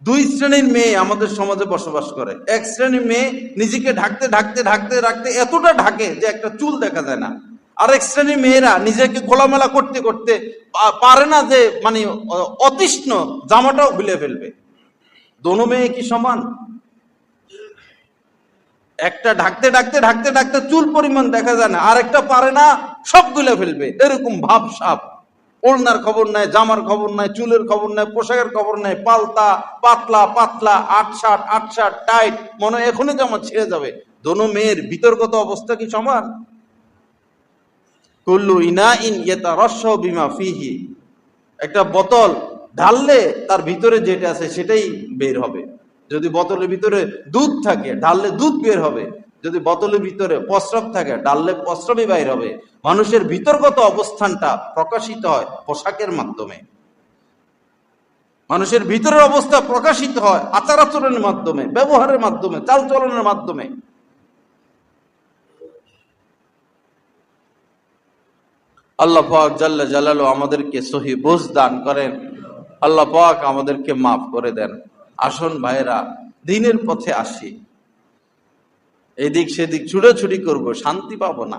দুই শ্রেণীর মেয়ে আমাদের সমাজে বসবাস করে। এক শ্রেণীর মেয়ে নিজেকে ঢাকতে ঢাকতে ঢাকতে ঢাকতে এতটা ঢাকে যে একটা চুল দেখা যায় না। আরেক শ্রেণীর মেয়েরা নিজেকে খোলামেলা করতে করতে পারে না যে মানে অতৃষ্ণ জামাটাও খুলে ফেলবে। দোনো মেয়ে কি সমান? একটা ঢাকতে ঢাকতে ঢাকতে ঢাকতে চুল পরিমাণ দেখা যায় না, আর একটা পারে না, সব গুলে ফেলবে। এরকম ভাব সাপ। ওড়নার খবর নাই, জামার খবর নাই, চুলের খবর নাই, পোশাকের খবর নাই, পাল্টা পাতলা পাতলা, আট শার্ট টাইট, মনে হয় এখনই জামা ছিঁড়ে যাবে। দোনো মেয়ের বিতর্কত অবস্থা কি সমান? কুল্লু ইনাইন ইয়াতারাশাউ বিমা ফিহি, একটা বোতল ঢাললে তার ভিতরে যেটা আছে সেটাই বের হবে। যদি বোতলের ভিতরে দুধ থাকে ঢাললে দুধ বের হবে, যদি বোতলের ভিতরে প্রস্রাব থাকে ঢাললে প্রস্রাবই বাইর হবে। মানুষের ভিতরগত অবস্থানটা প্রকাশিত হয় পোশাকের মাধ্যমে, মানুষের ভিতরের অবস্থা প্রকাশিত হয় আচার আচরণের মাধ্যমে, ব্যবহারের মাধ্যমে, চালচলনের মাধ্যমে। আল্লাহ পাক জাল্লা জালালু আমাদেরকে সহি বুঝ দান করেন। আল্লাহ পাক আমাদেরকে মাফ করে দেন। আসুন ভাইরা, দিনের পথে আসি। এদিক সেদিক ছুটোছুটি করব, শান্তি পাবো না।